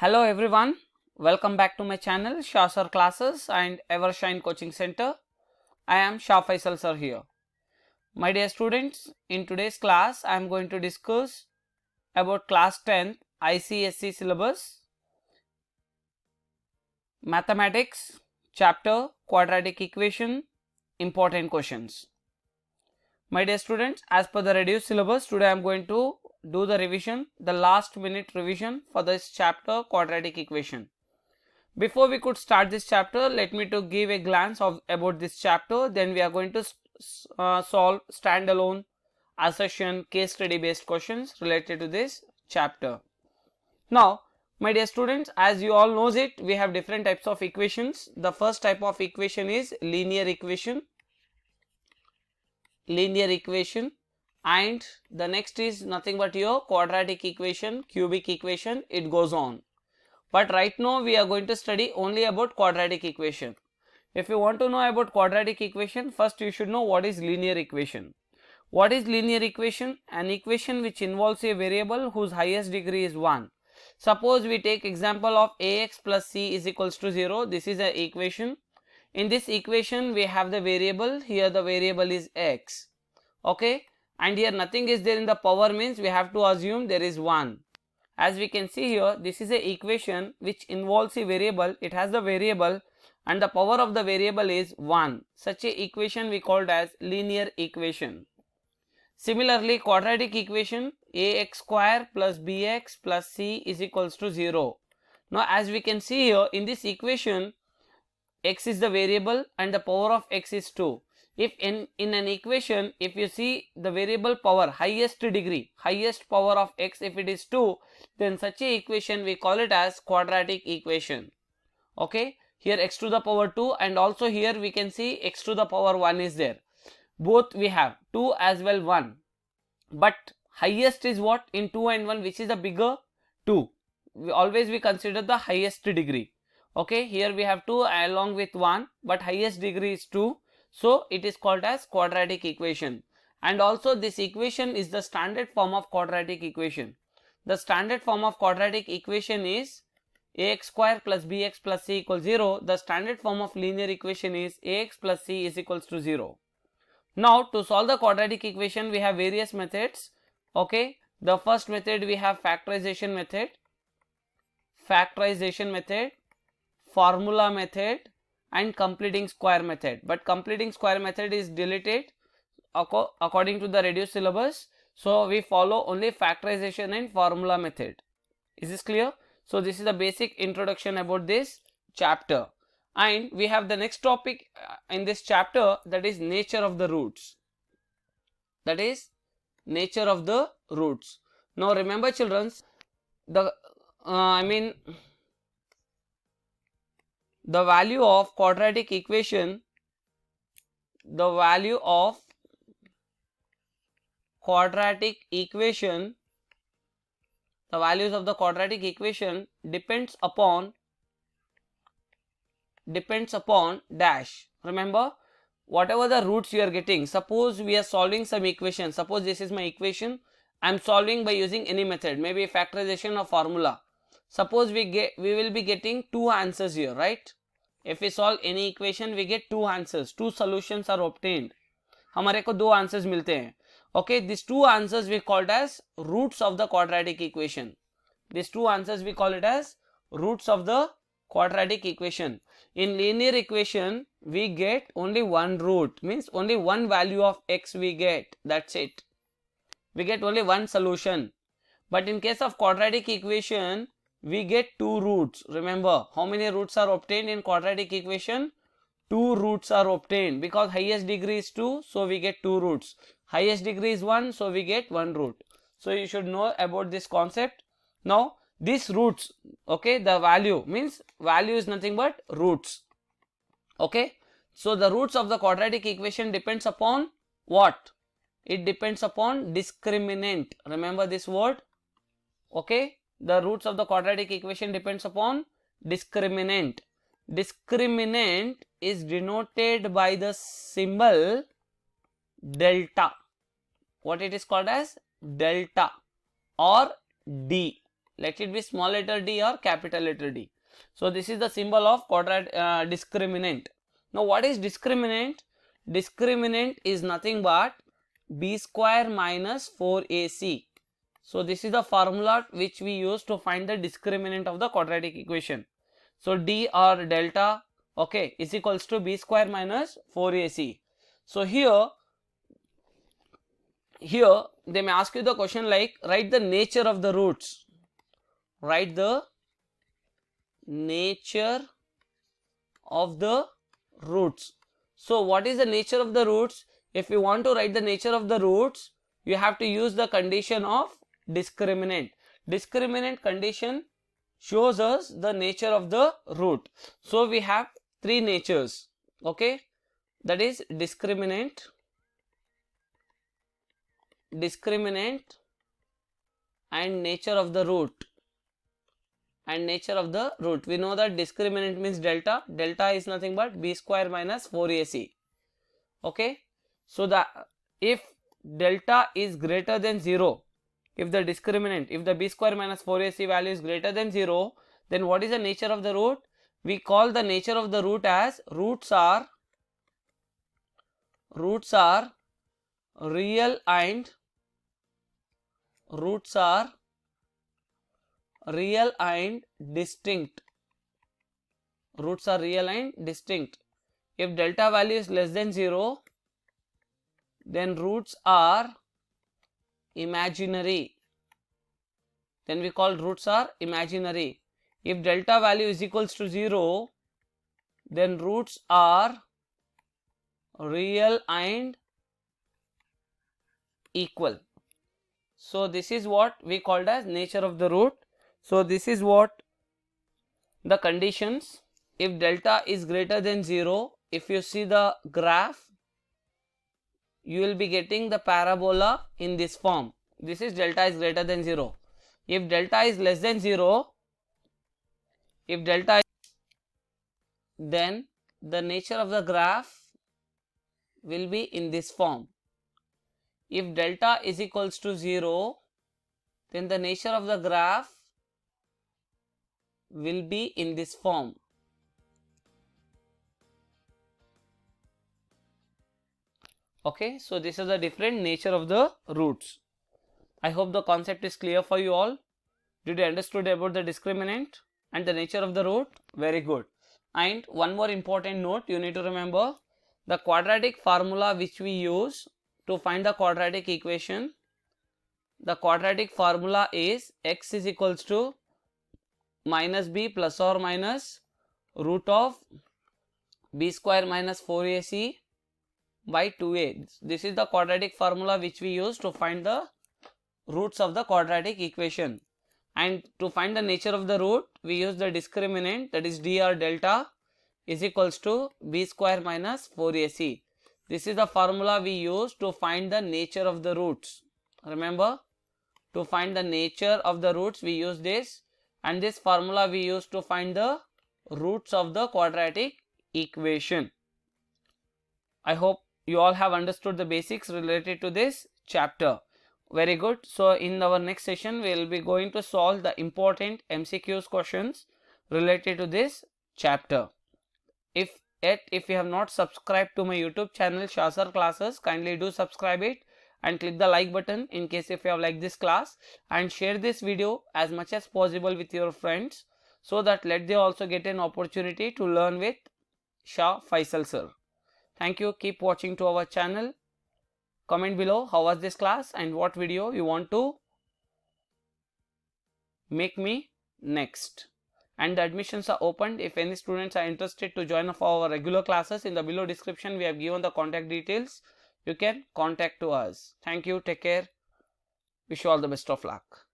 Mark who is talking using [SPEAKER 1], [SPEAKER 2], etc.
[SPEAKER 1] Hello everyone, welcome back to my channel Shah Sir Classes and Evershine Coaching Center. I am Shah Sir here. My dear students, in today's class I am going to discuss about class 10th ICSE syllabus, Mathematics, chapter Quadratic Equation, important questions. My dear students, as per the reduced syllabus, today I am going to do the revision, the last minute revision for this chapter Quadratic Equation. Before we could start this chapter, let me to give a glance of about this chapter. Then we are going to solve standalone assertion case study based questions related to this chapter. Now, my dear students, as you all knows it, we have different types of equations. The first type of equation is linear equation, and the next is nothing but your quadratic equation, cubic equation. It goes on. But right now we are going to study only about quadratic equation. If you want to know about quadratic equation, first you should know what is linear equation. What is linear equation? An equation which involves a variable whose highest degree is 1. Suppose we take example of ax plus c is equals to 0. This is an equation. In this equation we have the variable. Here the variable is x. Okay. And here nothing is there in the power, means we have to assume there is 1. As we can see here, this is a equation which involves a variable. It has the variable and the power of the variable is 1. Such a equation we called as linear equation. Similarly, quadratic equation, ax square plus bx plus c is equals to 0. Now as we can see here, in this equation x is the variable and the power of x is 2. If in an equation, if you see the variable power highest degree, highest power of x, if it is 2, then such a equation we call it as quadratic equation. Okay, here x to the power 2 and also here we can see x to the power 1 is there. Both we have 2 as well 1, but highest is what in 2 and 1, which is the bigger? 2. We consider the highest degree. Okay, here we have 2 along with 1, but highest degree is 2. So it is called as quadratic equation. And also this equation is the standard form of quadratic equation. The standard form of quadratic equation is ax square plus bx plus c equals 0. The standard form of linear equation is ax plus c is equals to 0. Now to solve the quadratic equation we have various methods. Okay, the first method we have factorization method, formula method and completing square method. But completing square method is deleted according to the reduced syllabus. So we follow only factorization and formula method. Is this clear? So this is the basic introduction about this chapter. And we have the next topic in this chapter, that is nature of the roots. Now remember children, the value of quadratic equation, the values of the quadratic equation depends upon dash. Remember, whatever the roots you are getting, suppose we are solving some equation, suppose this is my equation, I am solving by using any method, maybe factorization or formula. Suppose we will be getting 2 answers here, right? If we solve any equation we get 2 answers, 2 solutions are obtained. हमारे को 2 answers मिलते हैं. Okay, these 2 answers we called as roots of the quadratic equation. These 2 answers we call it as roots of the quadratic equation. In linear equation we get only one root, means only one value of x we get, that's it. We get only one solution. But in case of quadratic equation we get 2 roots. Remember, how many roots are obtained in quadratic equation? 2 roots are obtained, because highest degree is 2, so we get 2 roots. Highest degree is 1, so we get 1 root. So you should know about this concept. Now these roots, okay, the value means value is nothing but roots. Okay, so the roots of the quadratic equation depends upon what? It depends upon discriminant. Remember this word. Okay, the roots of the quadratic equation depends upon discriminant. Discriminant is denoted by the symbol delta. What it is called as? Delta or D. let it be small letter d or capital letter D. So this is the symbol of discriminant. Now what is discriminant? Discriminant is nothing but b square minus 4ac. So this is the formula which we use to find the discriminant of the quadratic equation. So d or delta, okay, is equals to b square minus 4ac. So here they may ask you the question like, write the nature of the roots. Write the nature of the roots. So what is the nature of the roots? If you want to write the nature of the roots, you have to use the condition of discriminant. Discriminant condition shows us the nature of the root. So we have three natures, okay, that is discriminant, and nature of the root. And nature of the root, we know that discriminant means delta. Delta is nothing but b square minus 4ac. Okay, so if delta is greater than 0, if the discriminant, if the b square minus 4ac value is greater than 0, then what is the nature of the root? We call the nature of the root as roots are real and distinct. Roots are real and distinct. If delta value is less than 0, then roots are imaginary. Then we call roots are imaginary. If delta value is equals to 0, then roots are real and equal. So this is what we called as nature of the root. So this is what the conditions. If delta is greater than 0, if you see the graph, you will be getting the parabola in this form. This is delta is greater than 0. If delta is less than 0, then the nature of the graph will be in this form. If delta is equals to 0, then the nature of the graph will be in this form. Okay, so this is the different nature of the roots. I hope the concept is clear for you all. Did you understood about the discriminant and the nature of the root? Very good. And one more important note you need to remember, the quadratic formula which we use to find the quadratic equation. The quadratic formula is x is equals to minus b plus or minus root of b square minus 4ac by 2a. This is the quadratic formula which we use to find the roots of the quadratic equation. And to find the nature of the root, we use the discriminant, that is d or delta is equals to b square minus 4ac. This is the formula we use to find the nature of the roots. Remember, to find the nature of the roots we use this, and this formula we use to find the roots of the quadratic equation. I hope you all have understood the basics related to this chapter. Very good. So in our next session we will be going to solve the important MCQs questions related to this chapter. If you have not subscribed to my YouTube channel Shah Sir Classes, kindly do subscribe it and click the like button in case if you have liked this class, and share this video as much as possible with your friends so that let they also get an opportunity to learn with Shah Faisal sir. Thank you. Keep watching to our channel. Comment below how was this class and what video you want to make me next. And the admissions are opened. If any students are interested to join our regular classes, in the below description we have given the contact details. You can contact to us. Thank you. Take care. Wish you all the best of luck.